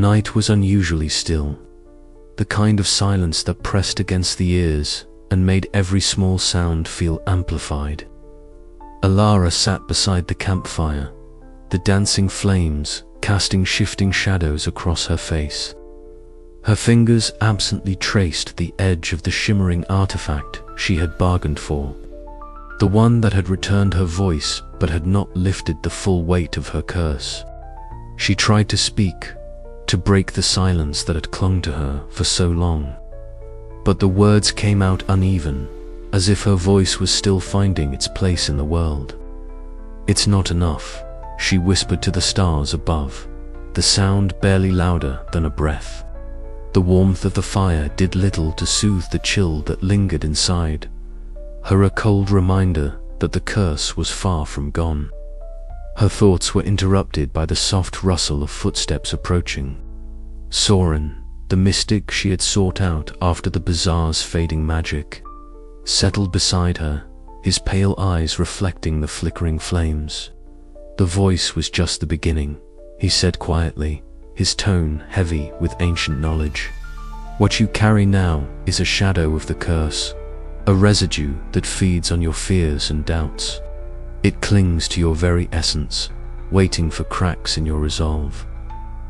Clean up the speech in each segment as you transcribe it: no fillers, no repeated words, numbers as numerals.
night was unusually still, the kind of silence that pressed against the ears and made every small sound feel amplified. Alara sat beside the campfire, the dancing flames casting shifting shadows across her face. Her fingers absently traced the edge of the shimmering artifact she had bargained for, the one that had returned her voice but had not lifted the full weight of her curse. She tried to speak, to break the silence that had clung to her for so long, but the words came out uneven, as if her voice was still finding its place in the world. "It's not enough," she whispered to the stars above, the sound barely louder than a breath. The warmth of the fire did little to soothe the chill that lingered inside, her a cold reminder that the curse was far from gone. Her thoughts were interrupted by the soft rustle of footsteps approaching. Soren, the mystic she had sought out after the Bazaar's fading magic, settled beside her, his pale eyes reflecting the flickering flames. "The voice was just the beginning," he said quietly, his tone heavy with ancient knowledge. "What you carry now is a shadow of the curse, a residue that feeds on your fears and doubts. It clings to your very essence, waiting for cracks in your resolve."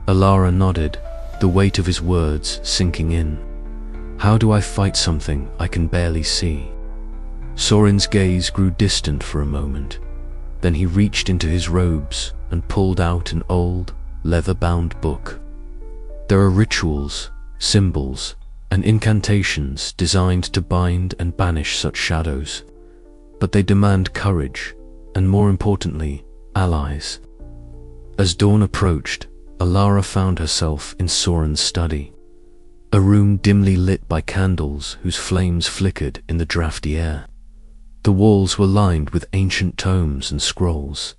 Alara nodded, the weight of his words sinking in. "How do I fight something I can barely see?" Soren's gaze grew distant for a moment. Then he reached into his robes and pulled out an old, leather-bound book. There are rituals, symbols, and incantations designed to bind and banish such shadows, but they demand courage, and more importantly, allies. As dawn approached, Alara found herself in Soren's study, a room dimly lit by candles whose flames flickered in the drafty air. The walls were lined with ancient tomes and scrolls,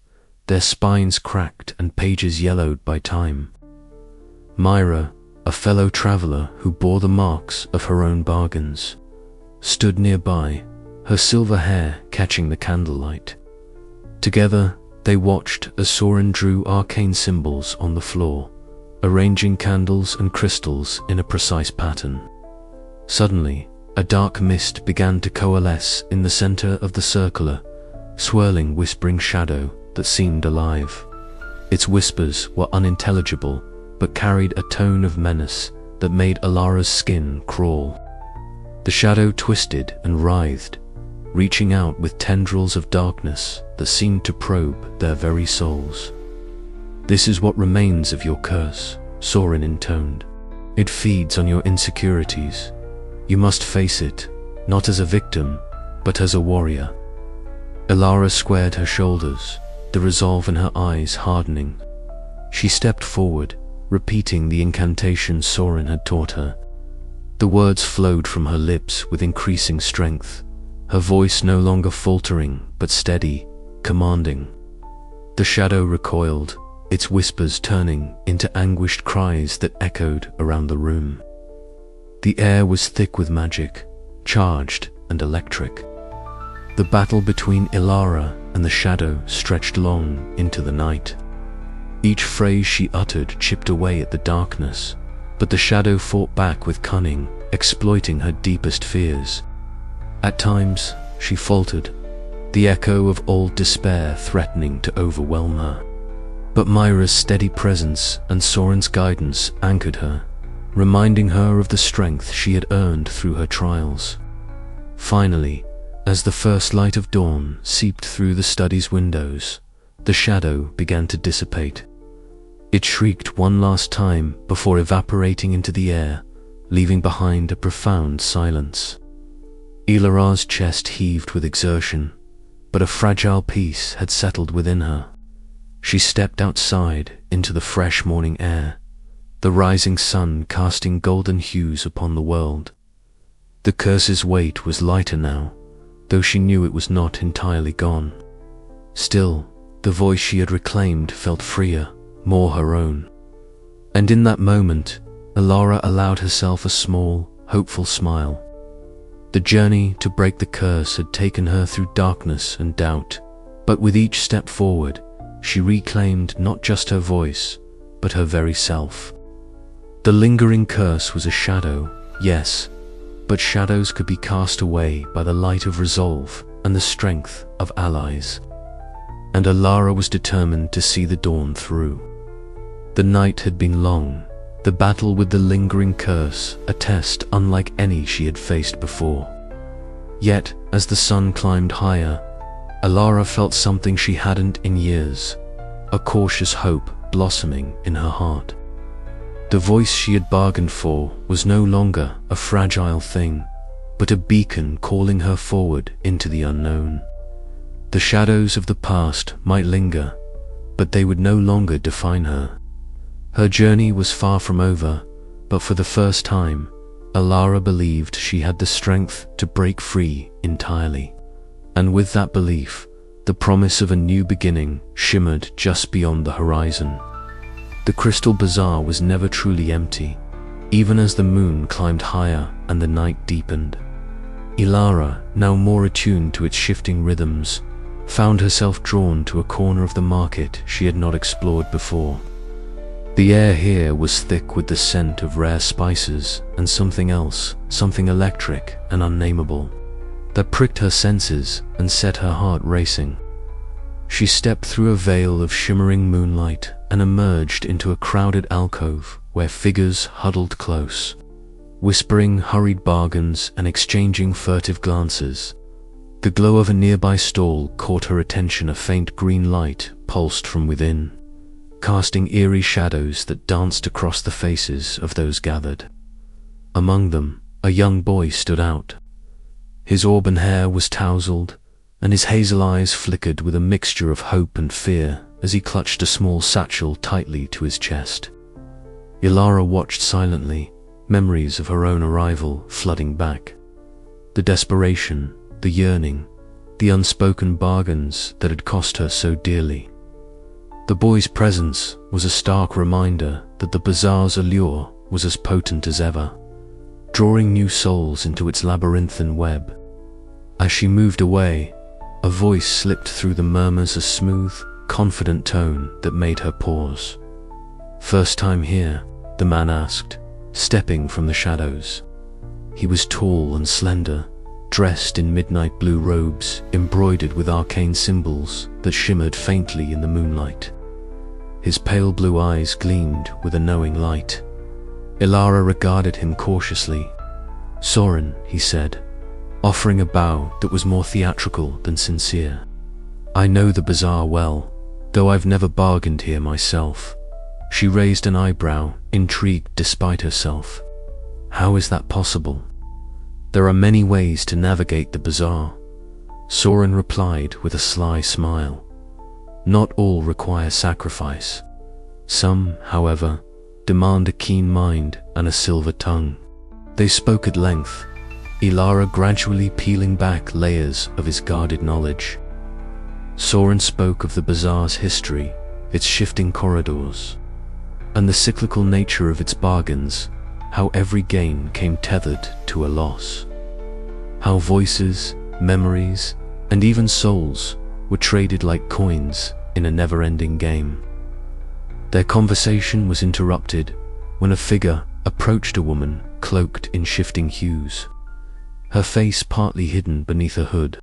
their spines cracked and pages yellowed by time. Myra, a fellow traveler who bore the marks of her own bargains, stood nearby, her silver hair catching the candlelight. Together, they watched as Soren drew arcane symbols on the floor, arranging candles and crystals in a precise pattern. Suddenly, a dark mist began to coalesce in the center of the circular, swirling, whispering shadow that seemed alive. Its whispers were unintelligible, but carried a tone of menace that made Alara's skin crawl. The shadow twisted and writhed, reaching out with tendrils of darkness that seemed to probe their very souls. "This is what remains of your curse," Soren intoned. "It feeds on your insecurities. You must face it, not as a victim, but as a warrior." Alara squared her shoulders, the resolve in her eyes hardening. She stepped forward, repeating the incantation Soren had taught her. The words flowed from her lips with increasing strength, her voice no longer faltering, but steady, commanding. The shadow recoiled, its whispers turning into anguished cries that echoed around the room. The air was thick with magic, charged and electric. The battle between Alara and the shadow stretched long into the night. Each phrase she uttered chipped away at the darkness, but the shadow fought back with cunning, exploiting her deepest fears. At times, she faltered, the echo of old despair threatening to overwhelm her. But Myra's steady presence and Soren's guidance anchored her, reminding her of the strength she had earned through her trials. Finally, as the first light of dawn seeped through the study's windows, the shadow began to dissipate. It shrieked one last time before evaporating into the air, leaving behind a profound silence. Ilara's chest heaved with exertion, but a fragile peace had settled within her. She stepped outside into the fresh morning air, the rising sun casting golden hues upon the world. The curse's weight was lighter now, though she knew it was not entirely gone. Still, the voice she had reclaimed felt freer, more her own. And in that moment, Alara allowed herself a small, hopeful smile. The journey to break the curse had taken her through darkness and doubt, but with each step forward, she reclaimed not just her voice, but her very self. The lingering curse was a shadow, yes, but shadows could be cast away by the light of resolve and the strength of allies. And Alara was determined to see the dawn through. The night had been long, the battle with the lingering curse a test unlike any she had faced before. Yet, as the sun climbed higher, Alara felt something she hadn't in years, a cautious hope blossoming in her heart. The voice she had bargained for was no longer a fragile thing, but a beacon calling her forward into the unknown. The shadows of the past might linger, but they would no longer define her. Her journey was far from over, but for the first time, Alara believed she had the strength to break free entirely. And with that belief, the promise of a new beginning shimmered just beyond the horizon. The crystal bazaar was never truly empty, even as the moon climbed higher and the night deepened. Alara, now more attuned to its shifting rhythms, found herself drawn to a corner of the market she had not explored before. The air here was thick with the scent of rare spices and something else, something electric and unnameable, that pricked her senses and set her heart racing. She stepped through a veil of shimmering moonlight and emerged into a crowded alcove where figures huddled close, whispering hurried bargains and exchanging furtive glances. The glow of a nearby stall caught her attention. A faint green light pulsed from within, casting eerie shadows that danced across the faces of those gathered. Among them, a young boy stood out. His auburn hair was tousled, and his hazel eyes flickered with a mixture of hope and fear as he clutched a small satchel tightly to his chest. Alara watched silently, memories of her own arrival flooding back. The desperation, the yearning, the unspoken bargains that had cost her so dearly. The boy's presence was a stark reminder that the bazaar's allure was as potent as ever, drawing new souls into its labyrinthine web. As she moved away, a voice slipped through the murmurs, a smooth, confident tone that made her pause. "First time here?" the man asked, stepping from the shadows. He was tall and slender, dressed in midnight blue robes embroidered with arcane symbols that shimmered faintly in the moonlight. His pale blue eyes gleamed with a knowing light. Alara regarded him cautiously. "Soren," he said, offering a bow that was more theatrical than sincere. "I know the bazaar well, though I've never bargained here myself." She raised an eyebrow, intrigued despite herself. "How is that possible?" "There are many ways to navigate the bazaar," Soren replied with a sly smile. "Not all require sacrifice. Some, however, demand a keen mind and a silver tongue." They spoke at length, Alara gradually peeling back layers of his guarded knowledge. Soren spoke of the bazaar's history, its shifting corridors, and the cyclical nature of its bargains, how every gain came tethered to a loss. How voices, memories, and even souls were traded like coins in a never-ending game. Their conversation was interrupted when a figure approached a woman cloaked in shifting hues, her face partly hidden beneath a hood.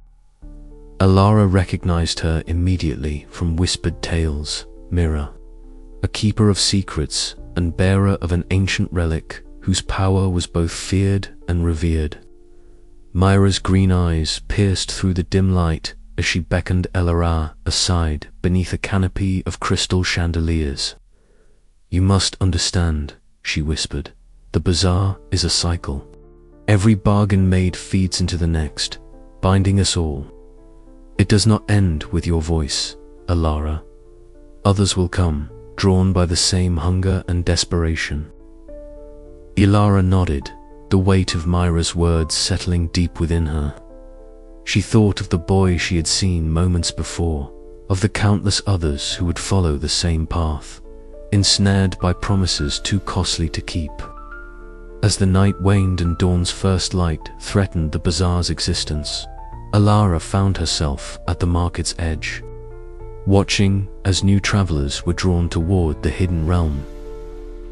Alara recognized her immediately from whispered tales. Mira, a keeper of secrets and bearer of an ancient relic whose power was both feared and revered. Myra's green eyes pierced through the dim light as she beckoned Alara aside beneath a canopy of crystal chandeliers. "You must understand," she whispered, "the bazaar is a cycle. Every bargain made feeds into the next, binding us all. It does not end with your voice, Alara. Others will come, drawn by the same hunger and desperation." Alara nodded, the weight of Myra's words settling deep within her. She thought of the boy she had seen moments before, of the countless others who would follow the same path, ensnared by promises too costly to keep. As the night waned and dawn's first light threatened the bazaar's existence, Alara found herself at the market's edge, watching as new travelers were drawn toward the hidden realm.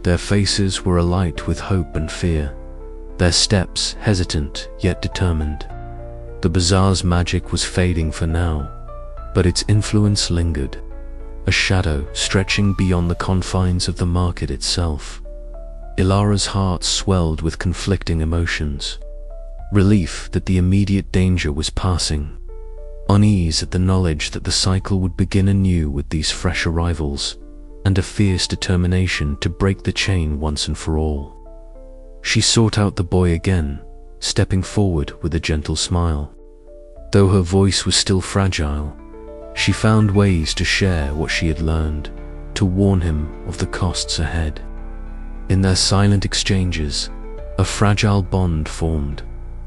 Their faces were alight with hope and fear, their steps hesitant yet determined. The bazaar's magic was fading for now, but its influence lingered, a shadow stretching beyond the confines of the market itself. Ilara's heart swelled with conflicting emotions. Relief that the immediate danger was passing, unease at the knowledge that the cycle would begin anew with these fresh arrivals, and a fierce determination to break the chain once and for all. She sought out the boy again, stepping forward with a gentle smile. Though her voice was still fragile, she found ways to share what she had learned, to warn him of the costs ahead. In their silent exchanges, a fragile bond formed,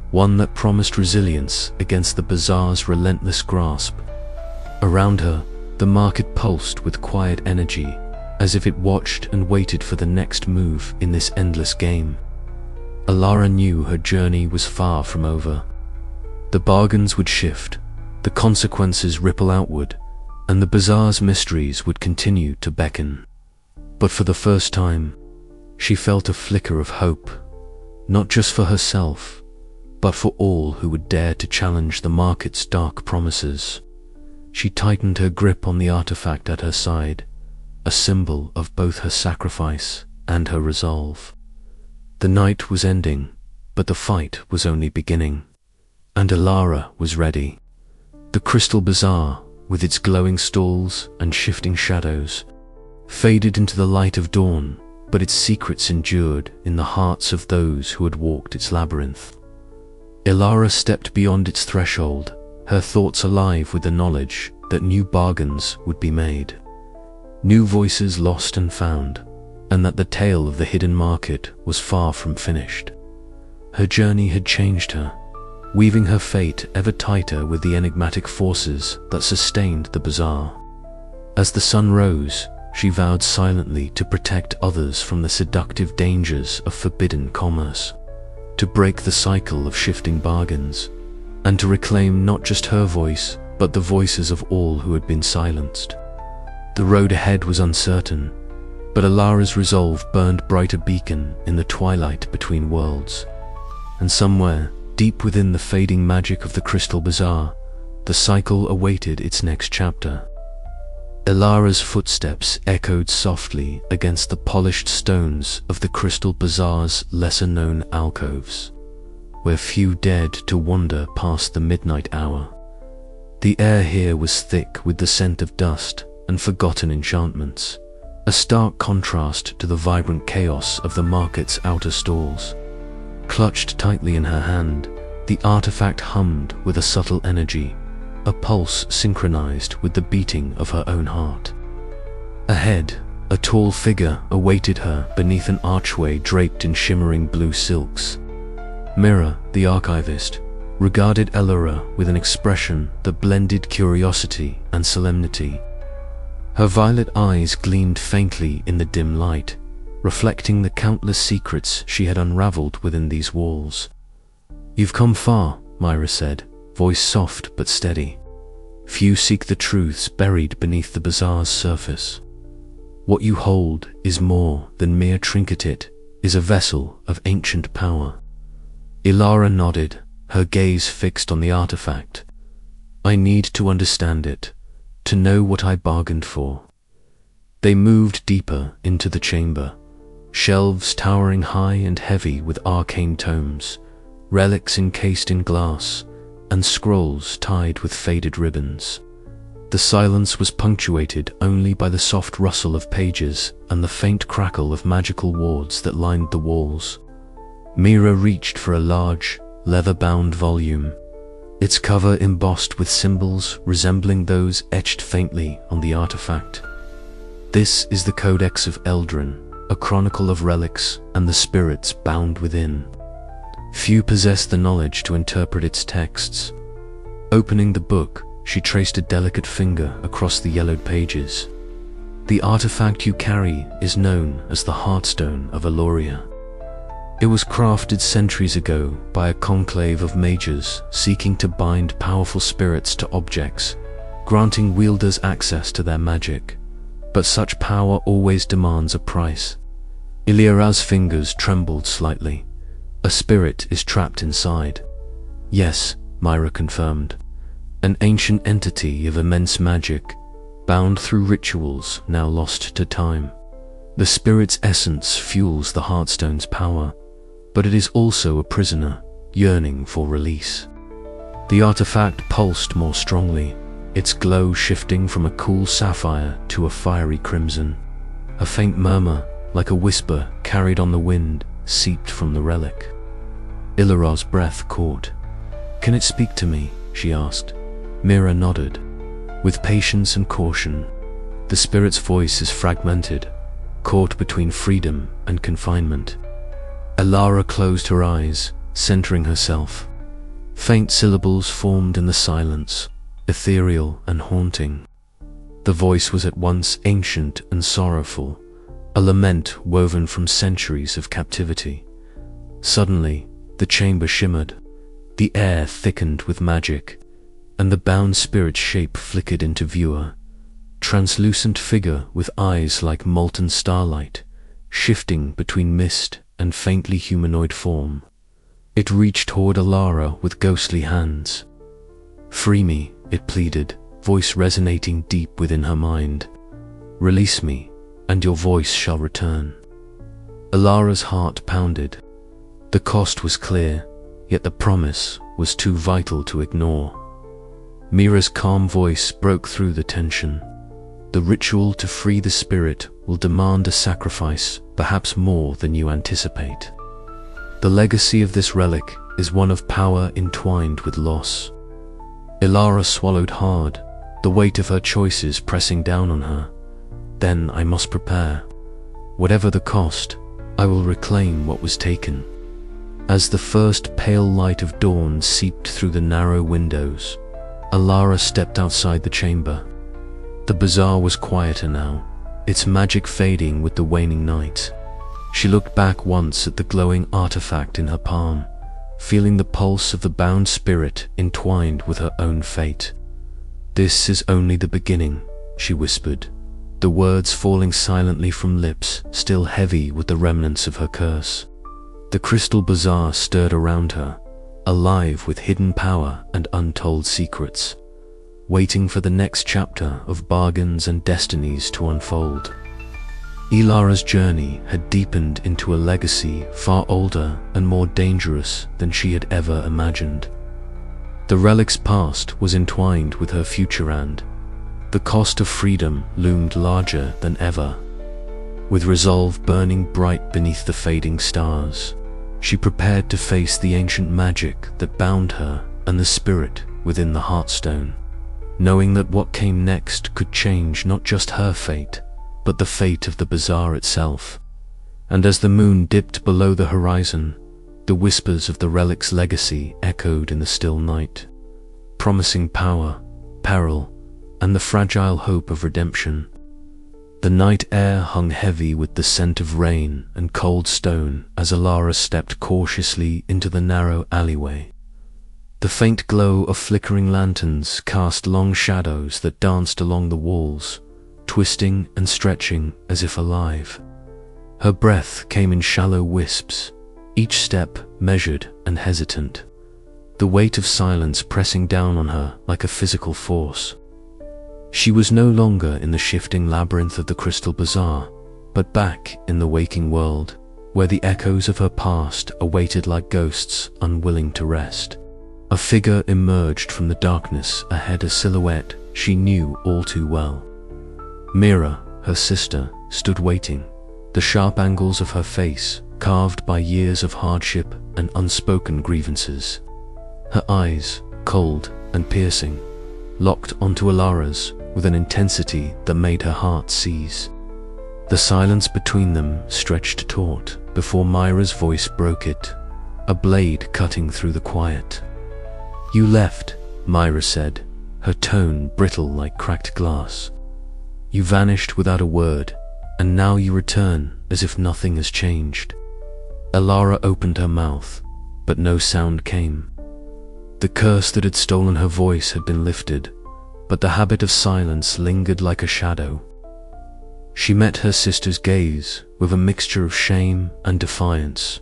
one that promised resilience against the bazaar's relentless grasp. Around her, the market pulsed with quiet energy, as if it watched and waited for the next move in this endless game. Ilara knew her journey was far from over. The bargains would shift, the consequences ripple outward, and the bazaar's mysteries would continue to beckon. But for the first time, she felt a flicker of hope, not just for herself, but for all who would dare to challenge the market's dark promises. She tightened her grip on the artifact at her side, a symbol of both her sacrifice and her resolve. The night was ending, but the fight was only beginning, and Ilara was ready. The crystal bazaar, with its glowing stalls and shifting shadows, faded into the light of dawn, but its secrets endured in the hearts of those who had walked its labyrinth. Ilara stepped beyond its threshold, her thoughts alive with the knowledge that new bargains would be made, new voices lost and found, and that the tale of the hidden market was far from finished. Her journey had changed her, weaving her fate ever tighter with the enigmatic forces that sustained the bazaar. As the sun rose, she vowed silently to protect others from the seductive dangers of forbidden commerce, to break the cycle of shifting bargains, and to reclaim not just her voice, but the voices of all who had been silenced. The road ahead was uncertain, but Ilara's resolve burned bright a beacon in the twilight between worlds. And somewhere, deep within the fading magic of the Crystal Bazaar, the cycle awaited its next chapter. Ilara's footsteps echoed softly against the polished stones of the Crystal Bazaar's lesser-known alcoves, where few dared to wander past the midnight hour. The air here was thick with the scent of dust and forgotten enchantments, a stark contrast to the vibrant chaos of the market's outer stalls. Clutched tightly in her hand, the artifact hummed with a subtle energy, a pulse synchronized with the beating of her own heart. Ahead, a tall figure awaited her beneath an archway draped in shimmering blue silks. Mira, the archivist, regarded Ilara with an expression that blended curiosity and solemnity. Her violet eyes gleamed faintly in the dim light, reflecting the countless secrets she had unraveled within these walls. "You've come far," Mira said, voice soft but steady. "Few seek the truths buried beneath the bazaar's surface. What you hold is more than mere trinket, it is a vessel of ancient power." Ilara nodded, her gaze fixed on the artifact. "I need to understand it, to know what I bargained for." They moved deeper into the chamber, shelves towering high and heavy with arcane tomes, relics encased in glass, and scrolls tied with faded ribbons. The silence was punctuated only by the soft rustle of pages and the faint crackle of magical wards that lined the walls. Mira reached for a large, leather-bound volume, its cover embossed with symbols resembling those etched faintly on the artifact. "This is the Codex of Eldrin, a chronicle of relics and the spirits bound within. Few possess the knowledge to interpret its texts." Opening the book, she traced a delicate finger across the yellowed pages. "The artifact you carry is known as the Heartstone of Eloria. It was crafted centuries ago by a conclave of mages seeking to bind powerful spirits to objects, granting wielders access to their magic. But such power always demands a price. Illyara's fingers trembled slightly. A spirit is trapped inside. Yes, Myra confirmed. An ancient entity of immense magic, bound through rituals now lost to time. The spirit's essence fuels the Heartstone's power, but it is also a prisoner, yearning for release. The artifact pulsed more strongly, its glow shifting from a cool sapphire to a fiery crimson. A faint murmur, like a whisper carried on the wind, seeped from the relic. Illyara's breath caught. "Can it speak to me?" she asked. Myra nodded. With patience and caution, the spirit's voice is fragmented, caught between freedom and confinement. Illyara closed her eyes, centering herself. Faint syllables formed in the silence, ethereal and haunting. The voice was at once ancient and sorrowful, a lament woven from centuries of captivity. Suddenly, the chamber shimmered, the air thickened with magic, and the bound spirit's shape flickered into view. Translucent figure with eyes like molten starlight, shifting between mist and faintly humanoid form. It reached toward Illyara with ghostly hands. "Free me," it pleaded, voice resonating deep within her mind. "Release me, and your voice shall return." Illyara's heart pounded. The cost was clear, yet the promise was too vital to ignore. Myra's calm voice broke through the tension. "The ritual to free the spirit will demand a sacrifice, perhaps more than you anticipate. The legacy of this relic is one of power entwined with loss." Illyara swallowed hard, the weight of her choices pressing down on her. "Then I must prepare. Whatever the cost, I will reclaim what was taken." As the first pale light of dawn seeped through the narrow windows, Illyara stepped outside the chamber. The bazaar was quieter now, its magic fading with the waning night. She looked back once at the glowing artifact in her palm, feeling the pulse of the bound spirit entwined with her own fate. "This is only the beginning," she whispered, the words falling silently from lips still heavy with the remnants of her curse. The crystal bazaar stirred around her, alive with hidden power and untold secrets, waiting for the next chapter of bargains and destinies to unfold. Illyara's journey had deepened into a legacy far older and more dangerous than she had ever imagined. The relic's past was entwined with her future, and the cost of freedom loomed larger than ever. With resolve burning bright beneath the fading stars, she prepared to face the ancient magic that bound her and the spirit within the Heartstone, knowing that what came next could change not just her fate, but the fate of the bazaar itself. And as the moon dipped below the horizon, the whispers of the relic's legacy echoed in the still night, promising power, peril, and the fragile hope of redemption. The night air hung heavy with the scent of rain and cold stone as Illyara stepped cautiously into the narrow alleyway. The faint glow of flickering lanterns cast long shadows that danced along the walls, twisting and stretching as if alive. Her breath came in shallow wisps, each step measured and hesitant, the weight of silence pressing down on her like a physical force. She was no longer in the shifting labyrinth of the Crystal Bazaar, but back in the waking world, where the echoes of her past awaited like ghosts unwilling to rest. A figure emerged from the darkness ahead, a silhouette she knew all too well. Myra, her sister, stood waiting, the sharp angles of her face carved by years of hardship and unspoken grievances. Her eyes, cold and piercing, locked onto Illyara's with an intensity that made her heart seize. The silence between them stretched taut before Myra's voice broke it, a blade cutting through the quiet. "You left," Myra said, her tone brittle like cracked glass. "You vanished without a word, and now you return as if nothing has changed." Illyara opened her mouth, but no sound came. The curse that had stolen her voice had been lifted, but the habit of silence lingered like a shadow. She met her sister's gaze with a mixture of shame and defiance,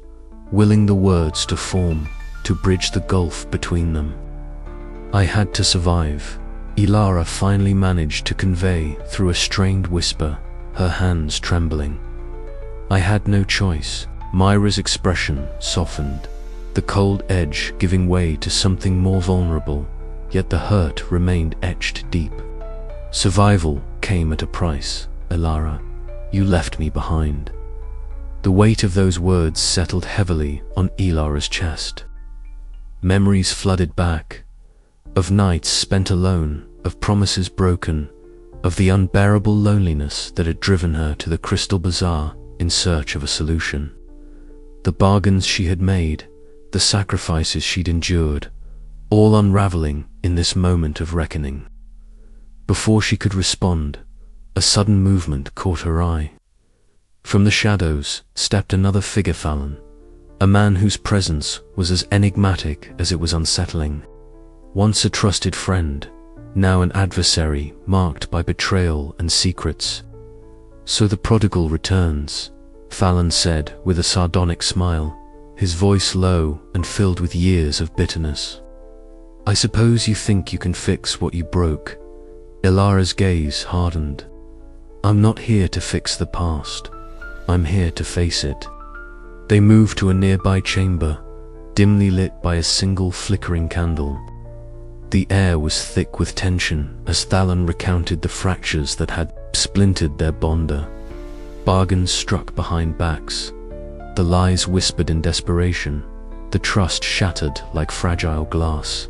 willing the words to form, to bridge the gulf between them. "I had to survive," Ilara finally managed to convey through a strained whisper, her hands trembling. "I had no choice." Myra's expression softened, the cold edge giving way to something more vulnerable, yet the hurt remained etched deep. "Survival came at a price, Ilara. You left me behind." The weight of those words settled heavily on Ilara's chest. Memories flooded back, of nights spent alone, of promises broken, of the unbearable loneliness that had driven her to the Crystal Bazaar in search of a solution. The bargains she had made, the sacrifices she'd endured, all unraveling in this moment of reckoning. Before she could respond, a sudden movement caught her eye. From the shadows stepped another figure, Fallon, a man whose presence was as enigmatic as it was unsettling. Once a trusted friend, now an adversary marked by betrayal and secrets. "So the prodigal returns," Fallon said with a sardonic smile, his voice low and filled with years of bitterness. "I suppose you think you can fix what you broke." Ilara's gaze hardened. "I'm not here to fix the past. I'm here to face it." They moved to a nearby chamber, dimly lit by a single flickering candle. The air was thick with tension as Fallon recounted the fractures that had splintered their bond. Bargains struck behind backs, the lies whispered in desperation, the trust shattered like fragile glass.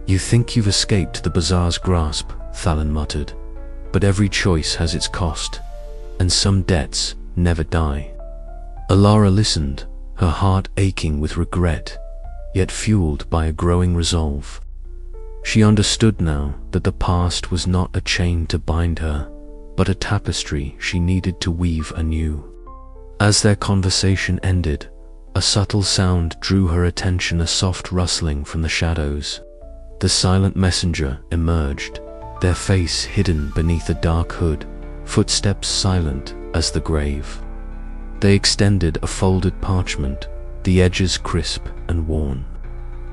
"You think you've escaped the Bazaar's grasp," Fallon muttered, "but every choice has its cost, and some debts never die." Ilara listened, her heart aching with regret, yet fueled by a growing resolve. She understood now that the past was not a chain to bind her, but a tapestry she needed to weave anew. As their conversation ended, a subtle sound drew her attention, a soft rustling from the shadows. The silent messenger emerged, their face hidden beneath a dark hood, footsteps silent as the grave. They extended a folded parchment, the edges crisp and worn.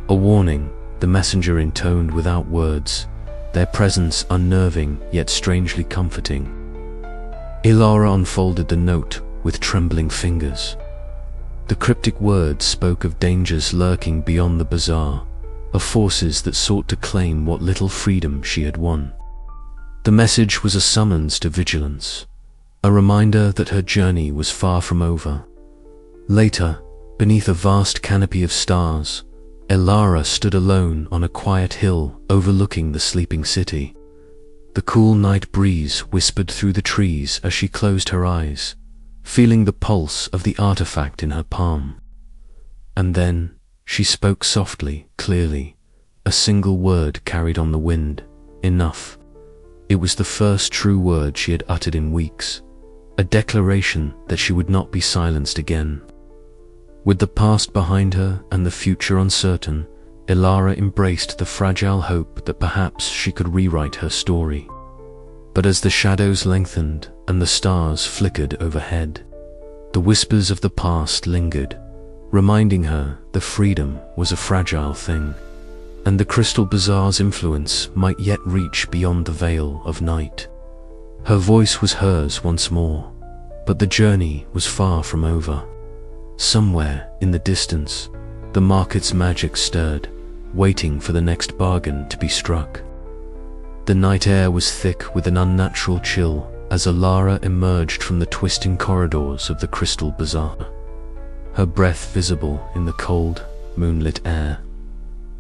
A warning, the messenger intoned without words, their presence unnerving yet strangely comforting. Ilara unfolded the note with trembling fingers. The cryptic words spoke of dangers lurking beyond the bazaar, of forces that sought to claim what little freedom she had won. The message was a summons to vigilance, a reminder that her journey was far from over. Later, beneath a vast canopy of stars, Ilara stood alone on a quiet hill overlooking the sleeping city. The cool night breeze whispered through the trees as she closed her eyes, feeling the pulse of the artifact in her palm. And then she spoke softly, clearly, a single word carried on the wind, "Enough." It was the first true word she had uttered in weeks, a declaration that she would not be silenced again. With the past behind her and the future uncertain, Ilara embraced the fragile hope that perhaps she could rewrite her story. But as the shadows lengthened and the stars flickered overhead, the whispers of the past lingered, reminding her that freedom was a fragile thing, and the Crystal Bazaar's influence might yet reach beyond the veil of night. Her voice was hers once more, but the journey was far from over. Somewhere in the distance, the market's magic stirred, waiting for the next bargain to be struck. The night air was thick with an unnatural chill as Ilara emerged from the twisting corridors of the Crystal Bazaar, her breath visible in the cold, moonlit air.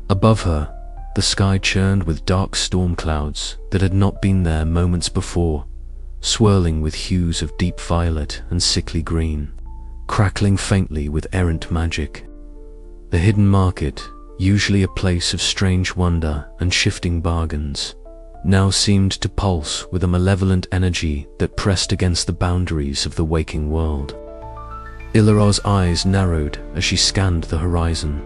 Above her, the sky churned with dark storm clouds that had not been there moments before, swirling with hues of deep violet and sickly green, crackling faintly with errant magic. The hidden market, usually a place of strange wonder and shifting bargains, now seemed to pulse with a malevolent energy that pressed against the boundaries of the waking world. Ilara's eyes narrowed as she scanned the horizon,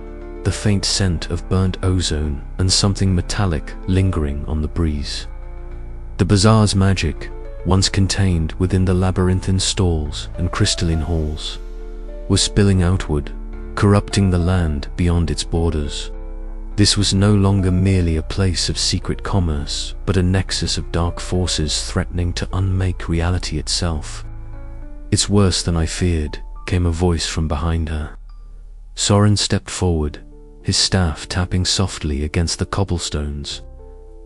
the faint scent of burnt ozone and something metallic lingering on the breeze. The bazaar's magic, once contained within the labyrinthine stalls and crystalline halls, was spilling outward, corrupting the land beyond its borders. This was no longer merely a place of secret commerce, but a nexus of dark forces threatening to unmake reality itself. "It's worse than I feared," came a voice from behind her. Soren stepped forward, his staff tapping softly against the cobblestones.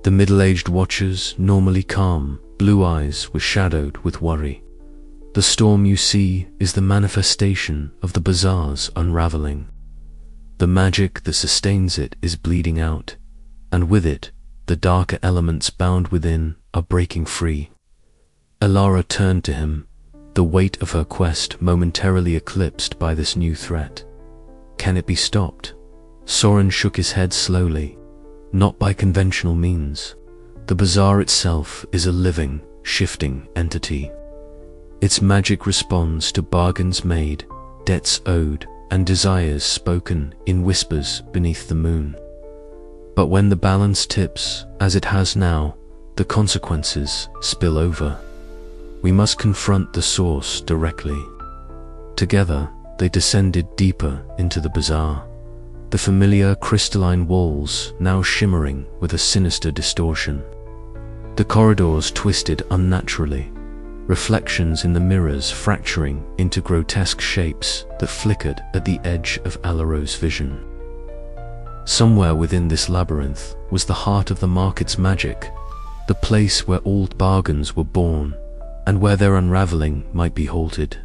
The middle-aged watcher's normally calm, blue eyes were shadowed with worry. "The storm you see is the manifestation of the Bazaar's unraveling. The magic that sustains it is bleeding out, and with it, the darker elements bound within are breaking free." Alara turned to him, the weight of her quest momentarily eclipsed by this new threat. "Can it be stopped?" Soren shook his head slowly. "Not by conventional means. The Bazaar itself is a living, shifting entity. Its magic responds to bargains made, debts owed, and desires spoken in whispers beneath the moon. But when the balance tips, as it has now, the consequences spill over. We must confront the source directly." Together, they descended deeper into the Bazaar, the familiar crystalline walls now shimmering with a sinister distortion. The corridors twisted unnaturally, reflections in the mirrors fracturing into grotesque shapes that flickered at the edge of Alaro's vision. Somewhere within this labyrinth was the heart of the market's magic, the place where all bargains were born, and where their unraveling might be halted.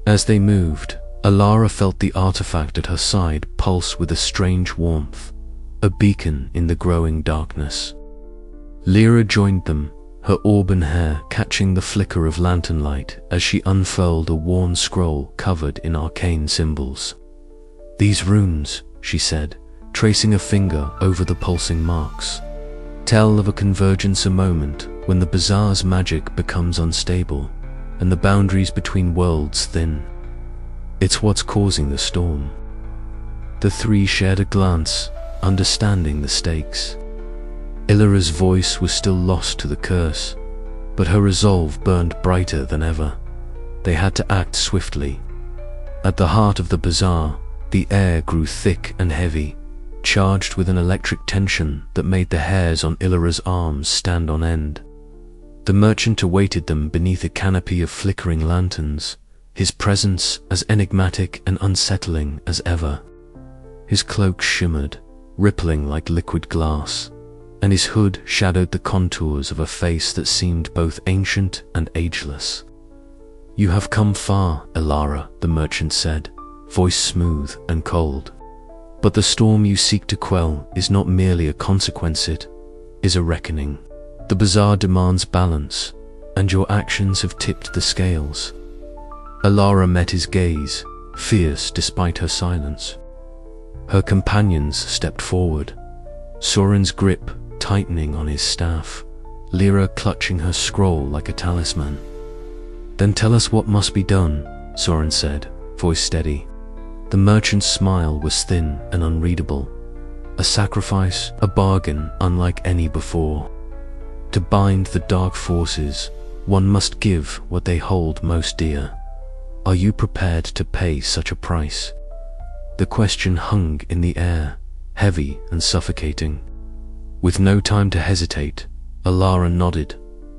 As they moved, Alara felt the artifact at her side pulse with a strange warmth, a beacon in the growing darkness. Lyra joined them, her auburn hair catching the flicker of lantern light as she unfurled a worn scroll covered in arcane symbols. "These runes," she said, tracing a finger over the pulsing marks, "tell of a convergence, a moment when the Bazaar's magic becomes unstable and the boundaries between worlds thin. It's what's causing the storm." The three shared a glance, understanding the stakes. Illyra's voice was still lost to the curse, but her resolve burned brighter than ever. They had to act swiftly. At the heart of the Bazaar, the air grew thick and heavy, charged with an electric tension that made the hairs on Illyra's arms stand on end. The merchant awaited them beneath a canopy of flickering lanterns, his presence as enigmatic and unsettling as ever. His cloak shimmered, rippling like liquid glass, and his hood shadowed the contours of a face that seemed both ancient and ageless. "You have come far, Alara," the merchant said, voice smooth and cold. "But the storm you seek to quell is not merely a consequence, it is a reckoning. The Bazaar demands balance, and your actions have tipped the scales." Alara met his gaze, fierce despite her silence. Her companions stepped forward, Soren's grip tightening on his staff, Lyra clutching her scroll like a talisman. "Then tell us what must be done," Soren said, voice steady. The merchant's smile was thin and unreadable. "A sacrifice, a bargain unlike any before. To bind the dark forces, one must give what they hold most dear. Are you prepared to pay such a price?" The question hung in the air, heavy and suffocating. With no time to hesitate, Alara nodded,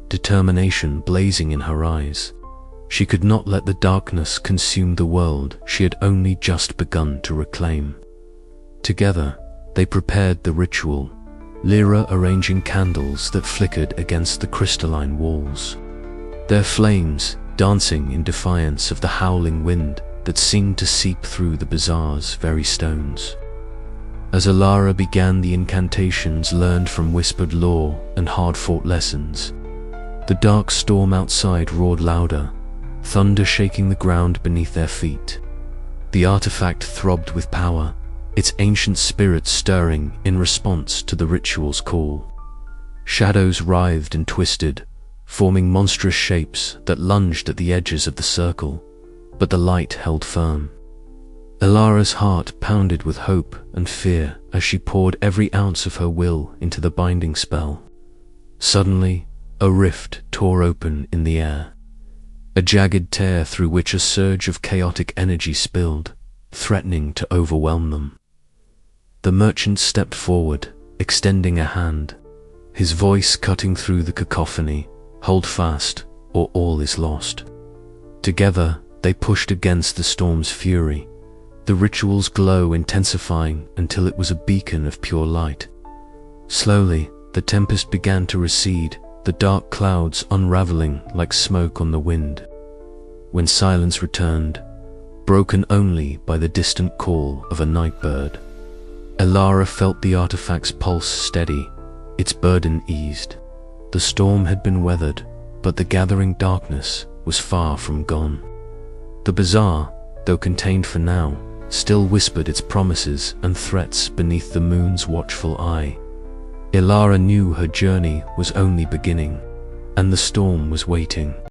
determination blazing in her eyes. She could not let the darkness consume the world she had only just begun to reclaim. Together, they prepared the ritual, Lyra arranging candles that flickered against the crystalline walls, their flames dancing in defiance of the howling wind that seemed to seep through the Bazaar's very stones. As Alara began the incantations learned from whispered lore and hard-fought lessons, the dark storm outside roared louder, thunder shaking the ground beneath their feet. The artifact throbbed with power, its ancient spirit stirring in response to the ritual's call. Shadows writhed and twisted, forming monstrous shapes that lunged at the edges of the circle, but the light held firm. Alara's heart pounded with hope and fear as she poured every ounce of her will into the binding spell. Suddenly, A rift tore open in the air, a jagged tear through which a surge of chaotic energy spilled, threatening to overwhelm them. The merchant stepped forward, extending a hand, his voice cutting through the cacophony. "Hold fast, or all is lost." Together, they pushed against the storm's fury, the ritual's glow intensifying until it was a beacon of pure light. Slowly, the tempest began to recede, the dark clouds unraveling like smoke on the wind. When silence returned, broken only by the distant call of a night bird, Elara felt the artifact's pulse steady, its burden eased. The storm had been weathered, but the gathering darkness was far from gone. The bazaar, though contained for now, still whispered its promises and threats beneath the moon's watchful eye. Elara knew her journey was only beginning, and the storm was waiting.